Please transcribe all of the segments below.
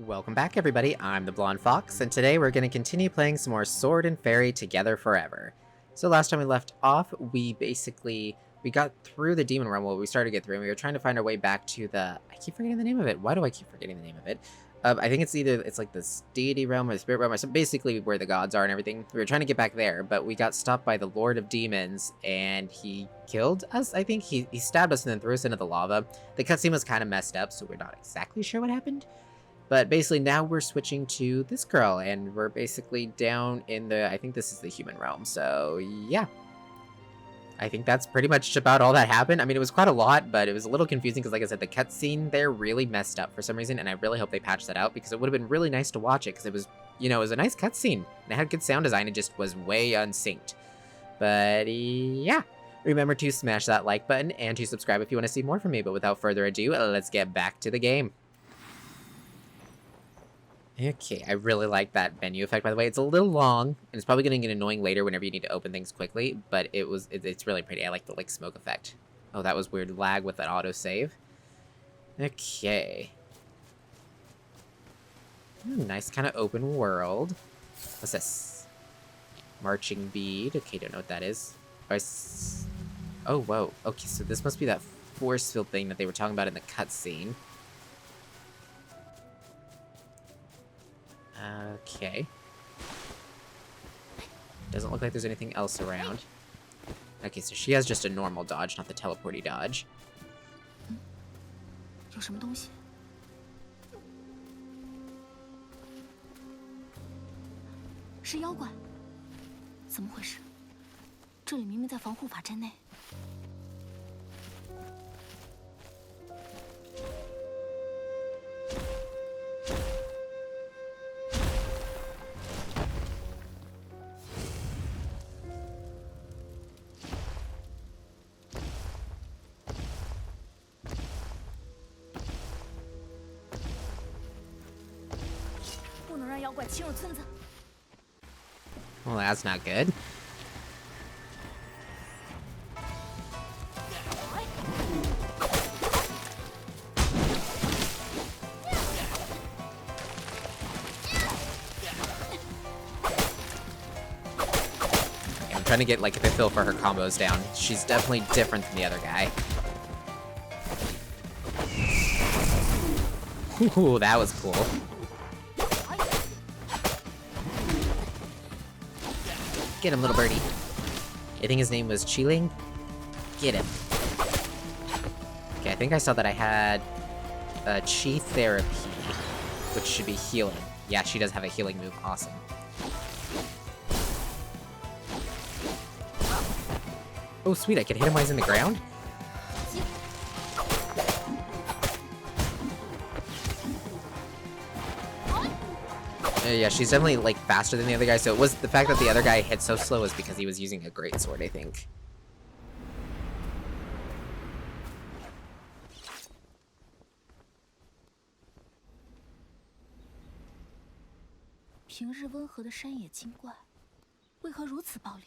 Welcome back, everybody. I'm the Blonde Fox, and today we're going to continue playing some more Sword and Fairy Together Forever. So last time we left off, we got through the Demon Realm. Well, we started to get through, and we were trying to find our way back to the... I keep forgetting the name of it. Why do I keep forgetting the name of it? I think it's like the Deity Realm or the Spirit Realm, or basically where the gods are and everything. We were trying to get back there, but we got stopped by the Lord of Demons, and he killed us, I think. He stabbed us and then threw us into the lava. The cutscene was kind of messed up, so we're not exactly sure what happened. But basically now we're switching to this girl, and we're basically down in the, I think this is the human realm, so yeah. I think that's pretty much about all that happened. I mean, it was quite a lot, but it was a little confusing because, like I said, the cutscene there really messed up for some reason, and I really hope they patch that out because it would have been really nice to watch it because it was, it was a nice cutscene. And it had good sound design, it just was way unsynced. But yeah. Remember to smash that like button and to subscribe if you want to see more from me, but without further ado, let's get back to the game. Okay, I really like that menu effect, by the way. It's a little long, and it's probably going to get annoying later whenever you need to open things quickly, but it's really pretty. I like the smoke effect. Oh, that was weird lag with that autosave. Okay. Nice kind of open world. What's this? Marching bead. Okay, don't know what that is. Oh, whoa. Okay, so this must be that force field thing that they were talking about in the cutscene. Okay. Doesn't look like there's anything else around. Okay, so she has just a normal dodge, not the teleporty dodge. 有什么东西？是妖怪？怎么回事？这里明明在防护法阵内。 Well, that's not good. I'm trying to get the feel for her combos down. She's definitely different than the other guy. Ooh, that was cool. Get him, little birdie. I think his name was Chiling. Get him. Okay, I think I saw that I had Chi Therapy, which should be healing. Yeah, she does have a healing move. Awesome. Oh, sweet, I could hit him while he's in the ground? Yeah, she's definitely, faster than the other guy, so it was the fact that the other guy hit so slow was because he was using a greatsword, I think.平日温和的山野精怪，为何如此暴力？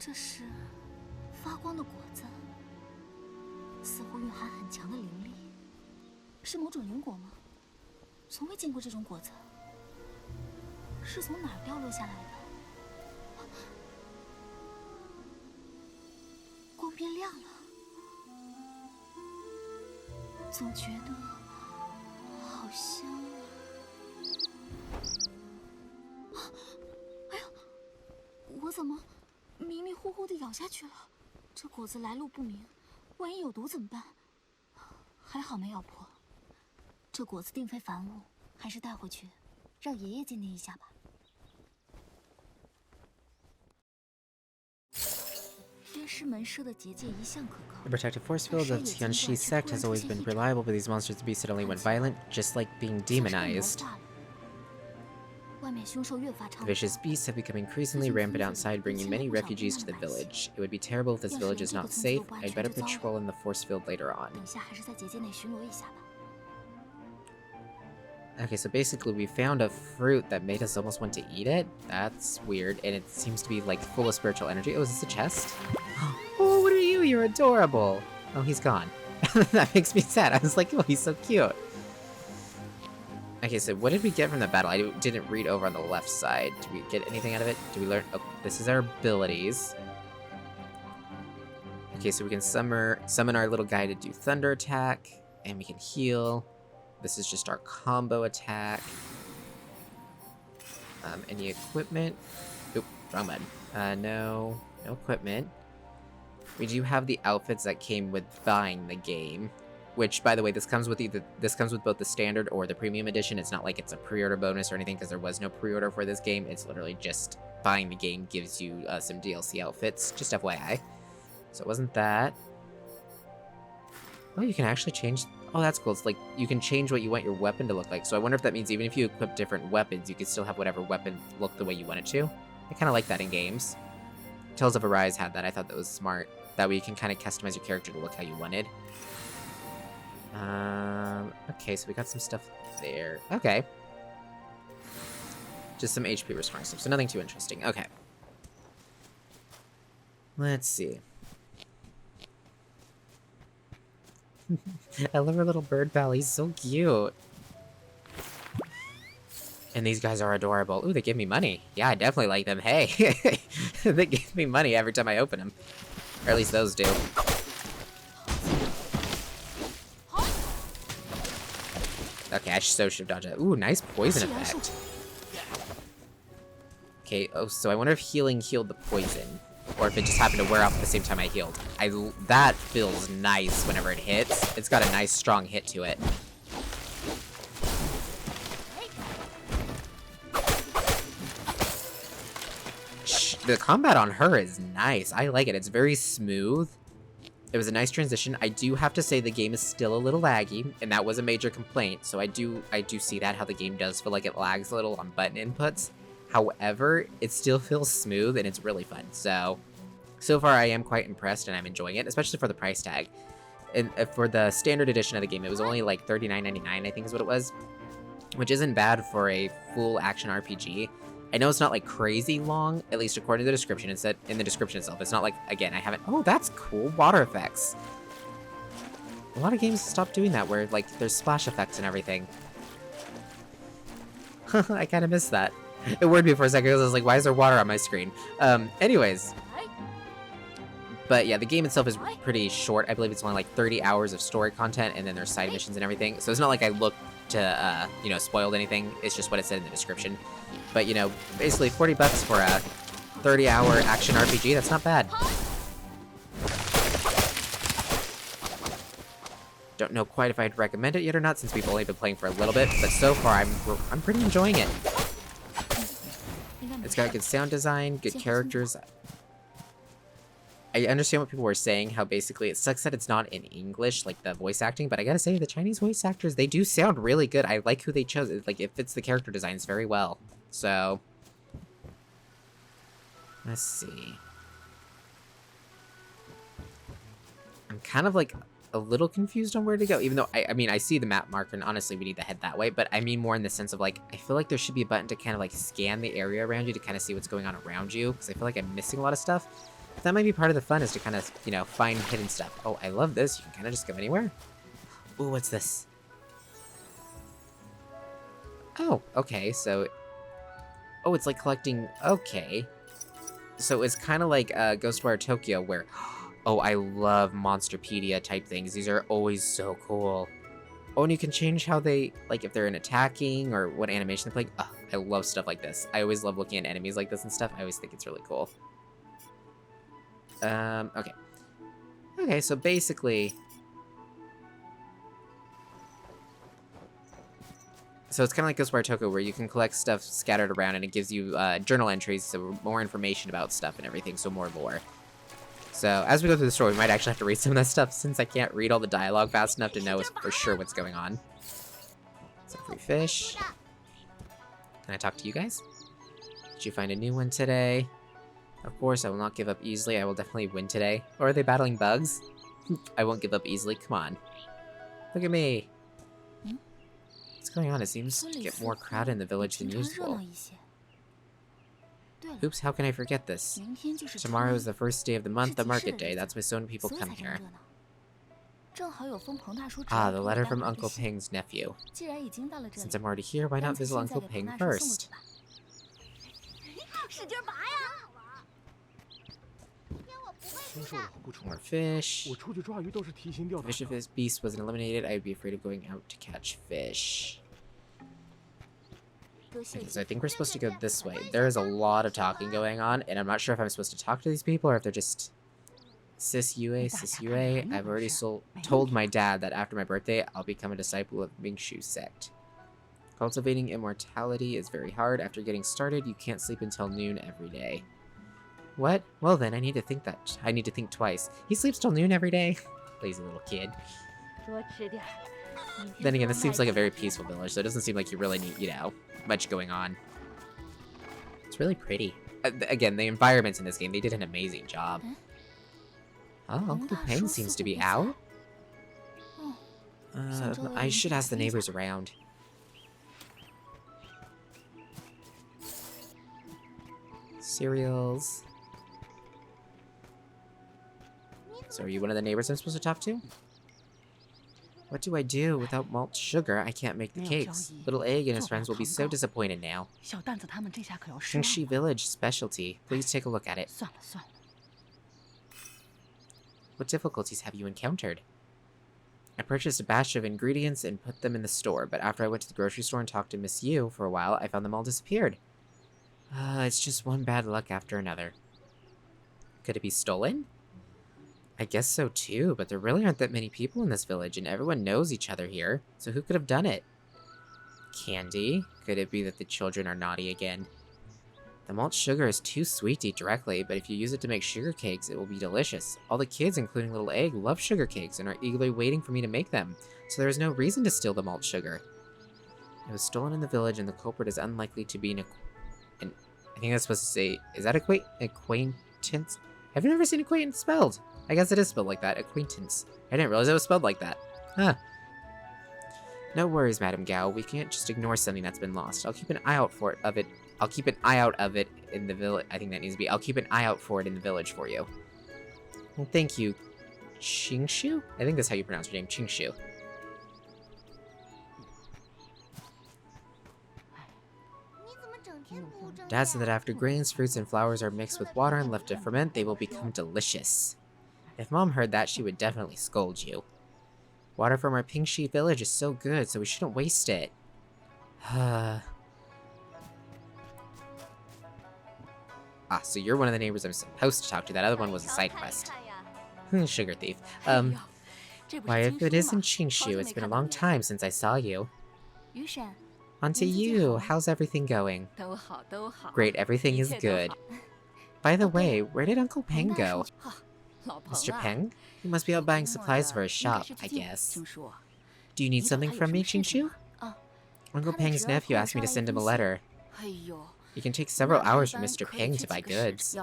这是发光的果子，似乎蕴含很强的灵力，是某种灵果吗？从未见过这种果子，是从哪儿掉落下来的？光变亮了，总觉得好香啊！哎呀，我怎么？ 迷迷糊糊的咬下去了，这果子来路不明，万一有毒怎么办？还好没咬破。这果子定非凡物，还是带回去，让爷爷鉴定一下吧。约师门设的结界一向可靠。 The protective force field of the Tianxi sect has always been reliable, but these monsters to be suddenly went violent, just like being demonized. The vicious beasts have become increasingly rampant outside, bringing many refugees to the village. It would be terrible if this village is not safe. I'd better patrol in the force field later on. Okay, so basically we found a fruit that made us almost want to eat it. That's weird, and it seems to be, like, full of spiritual energy. Oh, is this a chest? Oh, what are you? You're adorable! Oh, he's gone. That makes me sad. I was like, oh, he's so cute. Okay, so what did we get from the battle? I didn't read over on the left side. Did we get anything out of it? Did we learn? Oh, this is our abilities. Okay, so we can summon our little guy to do thunder attack, and we can heal. This is just our combo attack. Any equipment? Oop, wrong button. No equipment. We do have the outfits that came with buying the game. Which, by the way, this comes with both the standard or the premium edition. It's not like it's a pre-order bonus or anything, because there was no pre-order for this game. It's literally just buying the game gives you some DLC outfits, just FYI. So it wasn't that. Oh, you can actually change... Oh, that's cool. It's like, you can change what you want your weapon to look like. So I wonder if that means even if you equip different weapons, you can still have whatever weapon look the way you want it to. I kind of like that in games. Tales of Arise had that. I thought that was smart. That way you can kind of customize your character to look how you wanted. Okay, so we got some stuff there. Okay. Just some HP restoring stuff, so nothing too interesting. Okay. Let's see. I love our little bird pal, he's so cute. And these guys are adorable. Ooh, they give me money. Yeah, I definitely like them. Hey! They give me money every time I open them. Or at least those do. Okay, I so should dodge that. Ooh, nice poison effect. Okay, oh, so I wonder if healing healed the poison. Or if it just happened to wear off at the same time I healed. That feels nice whenever it hits. It's got a nice, strong hit to it. The combat on her is nice. I like it. It's very smooth. It was a nice transition. I do have to say the game is still a little laggy, and that was a major complaint. So I do see that, how the game does feel like it lags a little on button inputs. However, it still feels smooth and it's really fun. So far I am quite impressed and I'm enjoying it, especially for the price tag. And for the standard edition of the game, it was only like $39.99, I think is what it was, which isn't bad for a full action RPG. I know it's not like crazy long, at least according to the description. It said in the description itself. It's not like, again, I haven't. Oh, that's cool. Water effects. A lot of games stop doing that, where like there's splash effects and everything. I kind of missed that. It worried me for a second because I was like, why is there water on my screen? Anyways. But yeah, the game itself is pretty short. I believe it's only like 30 hours of story content, and then there's side missions and everything. So it's not like I looked to, spoiled anything. It's just what it said in the description. But, basically 40 bucks for a 30-hour action RPG, that's not bad. Don't know quite if I'd recommend it yet or not, since we've only been playing for a little bit, but so far I'm pretty enjoying it. It's got good sound design, good characters. I understand what people were saying, how basically it sucks that it's not in English, like the voice acting, but I gotta say, the Chinese voice actors, they do sound really good. I like who they chose. It fits the character designs very well. So, let's see. I'm kind of like a little confused on where to go, even though I see the map marker, and honestly we need to head that way, but I mean more in the sense of like, I feel like there should be a button to kind of like scan the area around you to kind of see what's going on around you, because I feel like I'm missing a lot of stuff. But that might be part of the fun, is to kind of, find hidden stuff. Oh, I love this. You can kind of just go anywhere. Ooh, what's this? Oh, okay, so... Oh, it's like collecting... Okay. So it's kind of like Ghostwire Tokyo, where... Oh, I love Monsterpedia type things. These are always so cool. Oh, and you can change how they... Like, if they're in attacking, or what animation they're playing. Oh, I love stuff like this. I always love looking at enemies like this and stuff. I always think it's really cool. Okay. Okay, so basically... So it's kind of like Ghostwire Tokyo, where you can collect stuff scattered around, and it gives you journal entries, so more information about stuff and everything, so more lore. So as we go through the story, we might actually have to read some of that stuff, since I can't read all the dialogue fast enough to know for sure what's going on. Some free fish. Can I talk to you guys? Did you find a new one today? Of course, I will not give up easily. I will definitely win today. Or are they battling bugs? I won't give up easily. Come on. Look at me. What's going on? It seems to get more crowded in the village than usual. Oops, how can I forget this? Tomorrow is the first day of the month, the market day. That's why so many people come here. Ah, the letter from Uncle Peng's nephew. Since I'm already here, why not visit Uncle Peng first? More fish. If this beast wasn't eliminated, I would be afraid of going out to catch fish. Okay, so I think we're supposed to go this way. There is a lot of talking going on, and I'm not sure if I'm supposed to talk to these people or if they're just... Sis Yue. I've already told my dad that after my birthday, I'll become a disciple of Mingshu sect. Cultivating immortality is very hard. After getting started, you can't sleep until noon every day. What? Well then, I need to think twice. He sleeps till noon every day? Lazy little kid. Then again, this seems like a very peaceful village, so it doesn't seem like you really need, you know, much going on. It's really pretty. Again, the environments in this game, they did an amazing job. Oh, Uncle Peng seems to be out. I should ask the neighbors around. Cereals. So are you one of the neighbors I'm supposed to talk to? What do I do? Without malt sugar, I can't make the cakes. Little Egg and his friends will be so disappointed now. Shingshi Village specialty. Please take a look at it. What difficulties have you encountered? I purchased a batch of ingredients and put them in the store, but after I went to the grocery store and talked to Miss Yu for a while, I found them all disappeared. It's just one bad luck after another. Could it be stolen? I guess so too, but there really aren't that many people in this village, and everyone knows each other here, so who could have done it? Candy? Could it be that the children are naughty again? The malt sugar is too sweet to eat directly, but if you use it to make sugar cakes, it will be delicious. All the kids, including Little Egg, love sugar cakes and are eagerly waiting for me to make them, so there is no reason to steal the malt sugar. It was stolen in the village, and the culprit is unlikely to be I think that's supposed to say, is that acquaintance? I've never seen acquaintance spelled. I guess it is spelled like that, acquaintance. I didn't realize it was spelled like that. Huh. No worries, Madam Gao. We can't just ignore something that's been lost. I'll keep an eye out for it in the village. I think that needs to be, I'll keep an eye out for it in the village for you. Well, thank you. Qingshu? I think that's how you pronounce your name, Qingshu. Dad said that after grains, fruits, and flowers are mixed with water and left to ferment, they will become delicious. If Mom heard that, she would definitely scold you. Water from our Pingxi village is so good, so we shouldn't waste it. So you're one of the neighbors I'm supposed to talk to. That other one was a side quest. Sugar thief. Why, if it isn't Qingshu, it's been a long time since I saw you. On to you. How's everything going? Great, everything is good. By the way, where did Uncle Peng go? Mr. Peng? He must be out buying supplies for his shop, I guess. Do you need something from me, Qingshu? Uncle Peng's nephew asked me to send him a letter. It can take several hours for Mr. Peng to buy goods.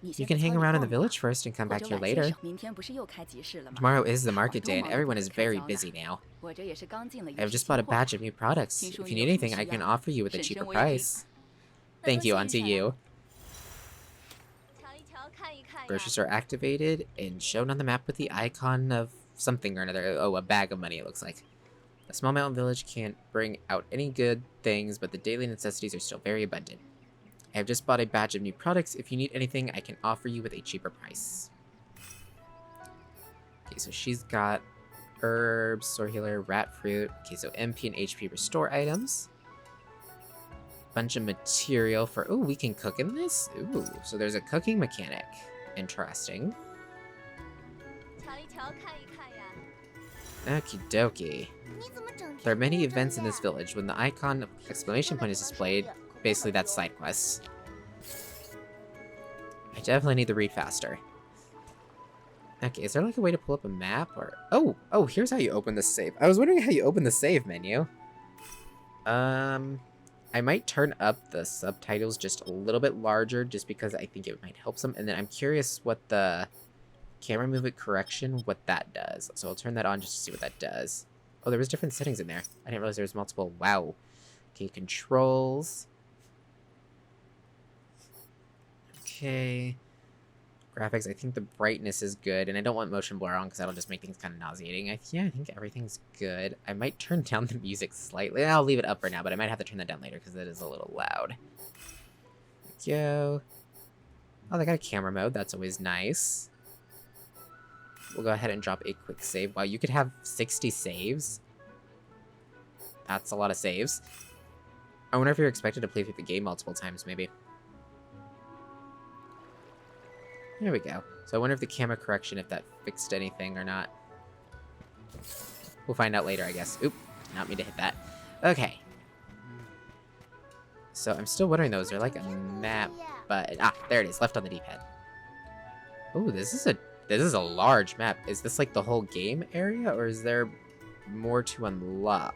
You can hang around in the village first and come back here later. Tomorrow is the market day and everyone is very busy now. I've just bought a batch of new products. If you need anything, I can offer you with a cheaper price. Thank you, Auntie Yu. Grocery store activated and shown on the map with the icon of something or another. Oh, a bag of money, it looks like. A small mountain village can't bring out any good things, but the daily necessities are still very abundant. I have just bought a batch of new products. If you need anything, I can offer you with a cheaper price. Okay, so she's got herbs, sword healer, rat fruit. Okay, so MP and HP restore items. Bunch of material for... Ooh, we can cook in this? Ooh, so there's a cooking mechanic. Interesting. Okie dokie. There are many events in this village. When the icon of exclamation point is displayed, basically that's side quests. I definitely need to read faster. Okay, is there like a way to pull up a map or... Oh, here's how you open the save. I was wondering how you open the save menu. I might turn up the subtitles just a little bit larger just because I think it might help some. And then I'm curious what the camera movement correction, what that does. So I'll turn that on just to see what that does. Oh, there was different settings in there. I didn't realize there was multiple. Wow. Okay, controls. Okay. Graphics, I think the brightness is good, and I don't want motion blur on because that'll just make things kind of nauseating. Yeah, I think everything's good. I might turn down the music slightly. I'll leave it up for now, but I might have to turn that down later because it is a little loud. There we go. Oh, they got a camera mode. That's always nice. We'll go ahead and drop a quick save. Wow, you could have 60 saves. That's a lot of saves. I wonder if you're expected to play through the game multiple times, maybe. There we go. So I wonder if the camera correction, if that fixed anything or not. We'll find out later, I guess. Oop, not me to hit that. Okay. So I'm still wondering though, is there like a map button? Ah, there it is, left on the D-pad. Oh, this is a large map. Is this like the whole game area, or is there more to unlock?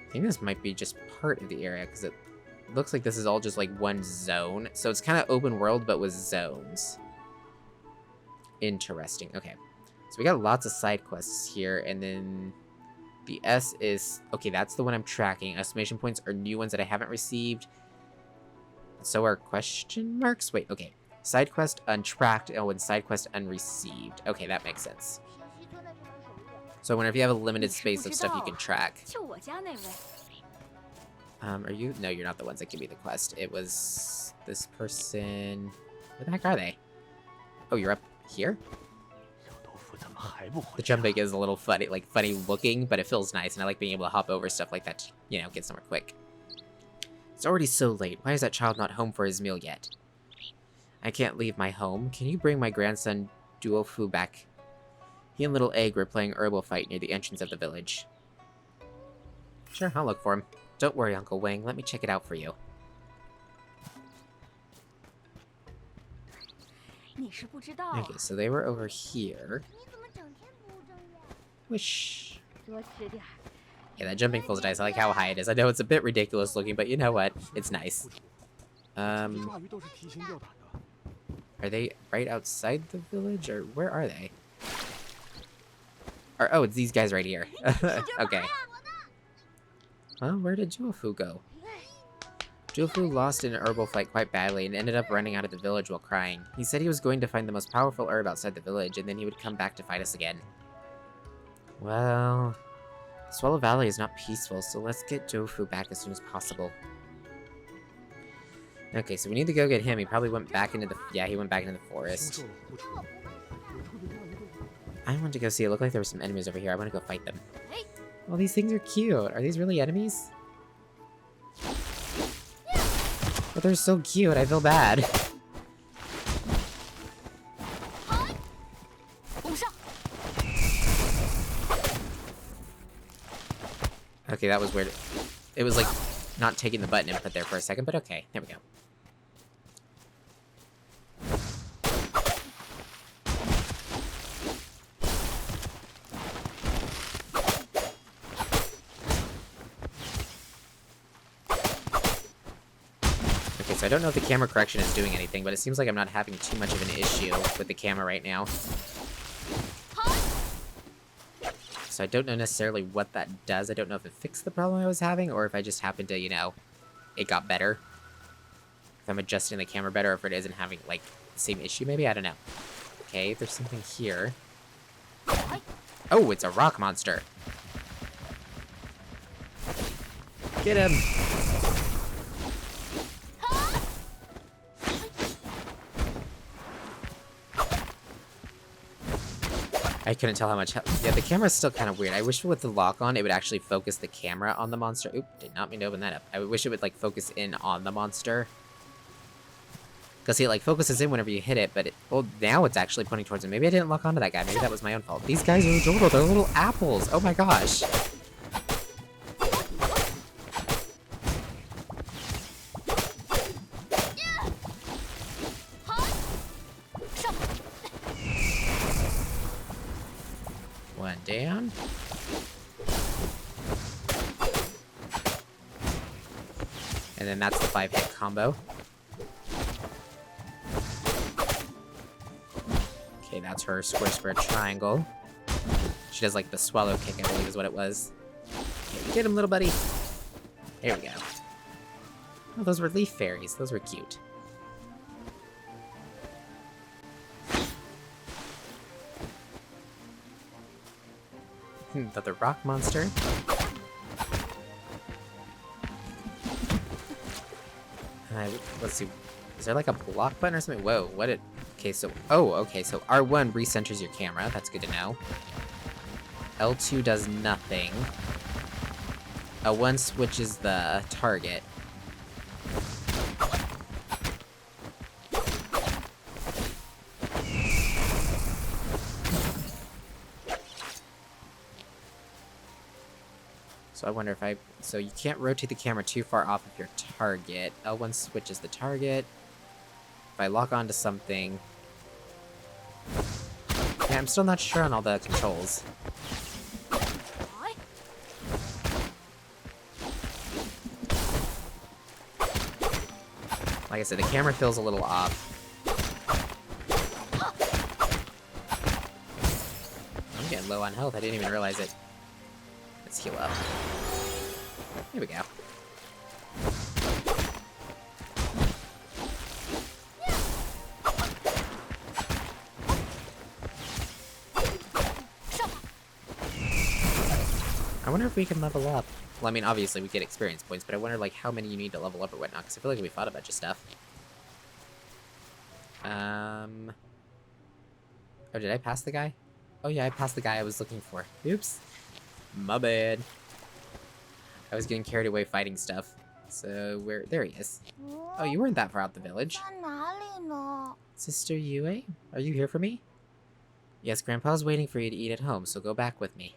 I think this might be just part of the area, because it looks like this is all just like one zone. So it's kind of open world, but with zones. Interesting. Okay. So we got lots of side quests here, and then the S is... Okay, that's the one I'm tracking. Exclamation points are new ones that I haven't received. So are question marks? Wait, okay. Side quest untracked, oh, and side quest unreceived. Okay, that makes sense. So I wonder if you have a limited space of stuff you can track. Are you? No, you're not the ones that give me the quest. It was this person. Where the heck are they? Oh, you're up here? The jumping is a little funny, funny looking, but it feels nice, and I like being able to hop over stuff like that to, you know, get somewhere quick. It's already so late. Why is that child not home for his meal yet? I can't leave my home. Can you bring my grandson Duofu back? He and little Egg were playing herbal fight near the entrance of the village. Sure, I'll look for him. Don't worry, Uncle Wang. Let me check it out for you. Okay, so they were over here. Wish. Yeah, that jumping feels nice. I like how high it is. I know it's a bit ridiculous looking, but you know what? It's nice. Are they right outside the village, or where are they? Or, oh, it's these guys right here. Okay. Well, where did Juofu go? Juofu lost in an herbal fight quite badly and ended up running out of the village while crying. He said he was going to find the most powerful herb outside the village, and then he would come back to fight us again. Well, Swallow Valley is not peaceful, so let's get Juofu back as soon as possible. Okay, so we need to go get him. He probably went back into the... Yeah, he went back into the forest. I want to go see. It looked like there were some enemies over here. I want to go fight them. Oh, these things are cute. Are these really enemies? But they're so cute. I feel bad. Okay, that was weird. It was like not taking the button input there for a second, but okay. There we go. So I don't know if the camera correction is doing anything, but it seems like I'm not having too much of an issue with the camera right now. So I don't know necessarily what that does. I don't know if it fixed the problem I was having, or if I just happened to, you know, it got better. If I'm adjusting the camera better, or if it isn't having, like, the same issue, maybe? I don't know. Okay, there's something here. Oh, it's a rock monster. Get him! I couldn't tell how much... Yeah, the camera's still kind of weird. I wish with the lock on, it would actually focus the camera on the monster. Oop, did not mean to open that up. I wish it would, like, focus in on the monster. Because it, like, focuses in whenever you hit it, but it... Well, now it's actually pointing towards him. Maybe I didn't lock onto that guy. Maybe that was my own fault. These guys are adorable. They're little apples. Oh my gosh. One down. And then that's the 5-hit combo. Okay, that's her square, square, triangle. She does like the swallow kick, I believe is what it was. Okay, get him, little buddy. There we go. Oh, those were leaf fairies. Those were cute. The rock monster. Let's see. Is there like a block button or something? Whoa, what it... Okay, so... Oh, okay, so R1 recenters your camera. That's good to know. L2 does nothing. L1 switches the target. So I wonder if I... So you can't rotate the camera too far off of your target. L1 switches the target. If I lock onto something... Yeah, I'm still not sure on all the controls. Like I said, the camera feels a little off. I'm getting low on health. I didn't even realize it. Let's heal up. Here we go. I wonder if we can level up. Well, I mean, obviously we get experience points, but I wonder, like, how many you need to level up or whatnot, because I feel like we fought a bunch of stuff. Oh, did I pass the guy? Oh, yeah, I passed the guy I was looking for. Oops. My bad. I was getting carried away fighting stuff. So, where... There he is. Oh, you weren't that far out the village. Sister Yue, are you here for me? Yes, Grandpa's waiting for you to eat at home, so go back with me.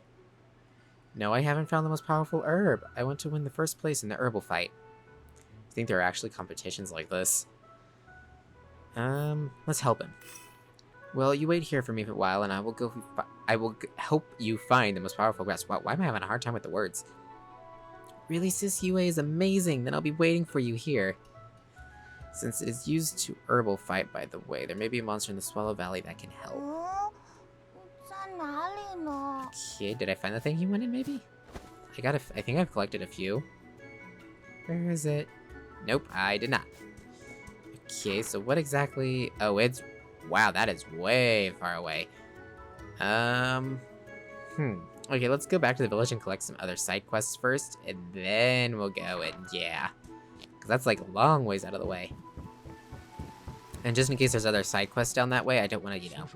No, I haven't found the most powerful herb. I want to win the first place in the herbal fight. I think there are actually competitions like this. Let's help him. Well, you wait here for me for a while, and I will help you find the most powerful grass. Wow, why am I having a hard time with the words? Really, Sis Yue is amazing. Then I'll be waiting for you here. Since it is used to herbal fight, by the way, there may be a monster in the Swallow Valley that can help. Okay, did I find the thing he wanted, maybe? I think I've collected a few. Where is it? Nope, I did not. Okay, so what exactly... Oh, it's... Wow, that is way far away. Okay, let's go back to the village and collect some other side quests first, and then we'll go and... Yeah. Because that's, like, a long ways out of the way. And just in case there's other side quests down that way, I don't want to, you know,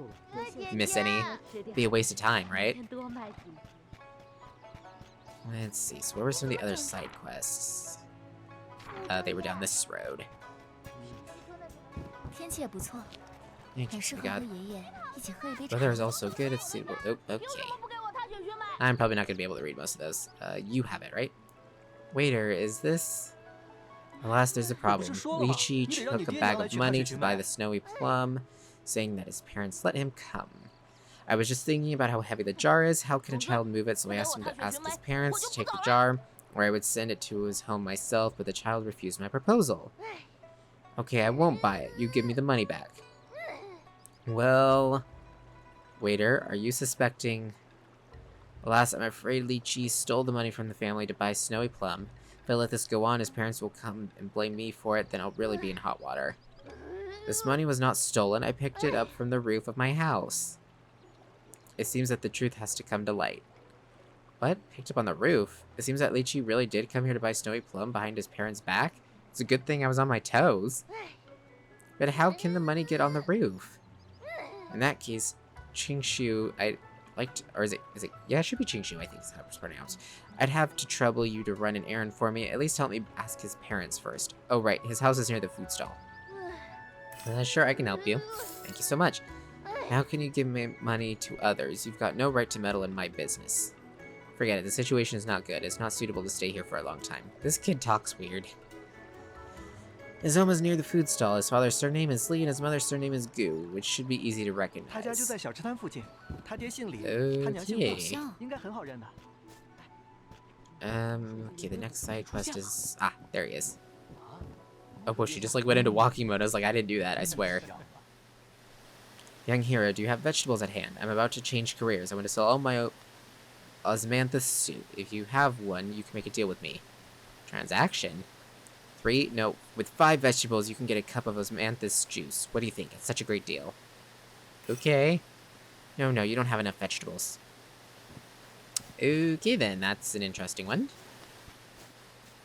miss any. Be a waste of time, right? Let's see, so where were some of the other side quests? They were down this road. We got... Weather is also good, it's suitable... Oh, okay. I'm probably not going to be able to read most of those. You have it, right? Waiter, is this... Alas, there's a problem. Lychee took a bag of money to buy the snowy plum, saying that his parents let him come. I was just thinking about how heavy the jar is. How can a child move it? So I asked him to ask his parents to take the jar, or I would send it to his home myself, but the child refused my proposal. Okay, I won't buy it. You give me the money back. Well... Waiter, are you suspecting... Alas, I'm afraid Lychee stole the money from the family to buy snowy plum. If I let this go on, his parents will come and blame me for it, then I'll really be in hot water. This money was not stolen. I picked it up from the roof of my house. It seems that the truth has to come to light. What? Picked up on the roof? It seems that Lychee really did come here to buy snowy plum behind his parents' back. It's a good thing I was on my toes. But how can the money get on the roof? In that case, Qingshu, or is it, yeah, it should be Qingshu, I think is how it's pronounced. I'd have to trouble you to run an errand for me. At least help me ask his parents first. Oh, right, his house is near the food stall. Sure, I can help you. Thank you so much. How can you give me money to others? You've got no right to meddle in my business. Forget it, the situation is not good. It's not suitable to stay here for a long time. This kid talks weird. His home is near the food stall. His father's surname is Li and his mother's surname is Gu, which should be easy to recognize. Okay, the next side quest is... Ah, there he is. Oh, well, she just like went into walking mode. I was like, I didn't do that, I swear. Young hero, do you have vegetables at hand? I'm about to change careers. I want to sell all my osmanthus soup. If you have one, you can make a deal with me. Transaction? 3? No, with 5 vegetables, you can get a cup of osmanthus juice. What do you think? It's such a great deal. Okay. No, you don't have enough vegetables. Okay then, that's an interesting one.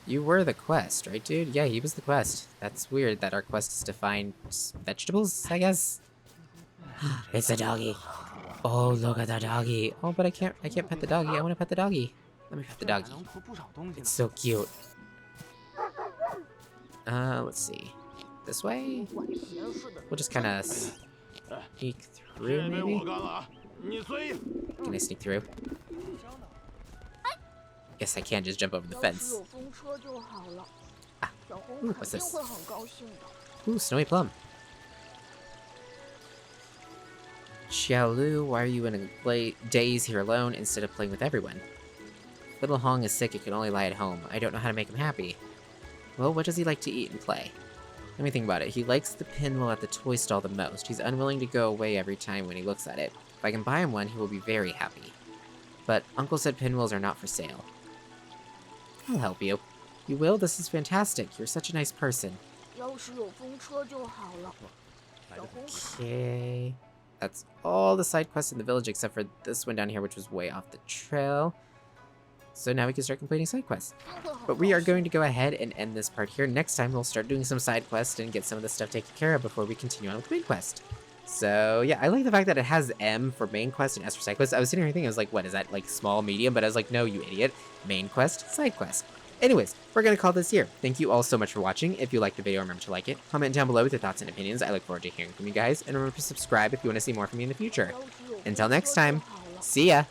You were the quest, right, dude? Yeah, he was the quest. That's weird that our quest is to find vegetables, I guess? It's a doggy. Oh, look at the doggy. Oh, but I can't pet the doggy. I want to pet the doggy. Let me pet the doggy. It's so cute. Let's see. This way? We'll just kind of sneak through, maybe? Can I sneak through? Guess I can't just jump over the fence. Ah, ooh, what's this? Ooh, snowy plum. Xiaolu, why are you in a daze here alone instead of playing with everyone? Little Hong is sick and can only lie at home. I don't know how to make him happy. Well, what does he like to eat and play? Let me think about it. He likes the pinwheel at the toy stall the most. He's unwilling to go away every time when he looks at it. If I can buy him one, he will be very happy. But Uncle said pinwheels are not for sale. I'll help you. You will? This is fantastic. You're such a nice person. Okay. That's all the side quests in the village except for this one down here, which was way off the trail. So now we can start completing side quests. But we are going to go ahead and end this part here. Next time we'll start doing some side quests and get some of this stuff taken care of before we continue on with the main quest. So yeah, I like the fact that it has M for main quest and S for side quest. I was sitting here thinking, I was like, what is that, like small, medium? But I was like, no, you idiot. Main quest, side quest. Anyways, we're going to call this here. Thank you all so much for watching. If you liked the video, remember to like it. Comment down below with your thoughts and opinions. I look forward to hearing from you guys. And remember to subscribe if you want to see more from me in the future. Until next time, see ya!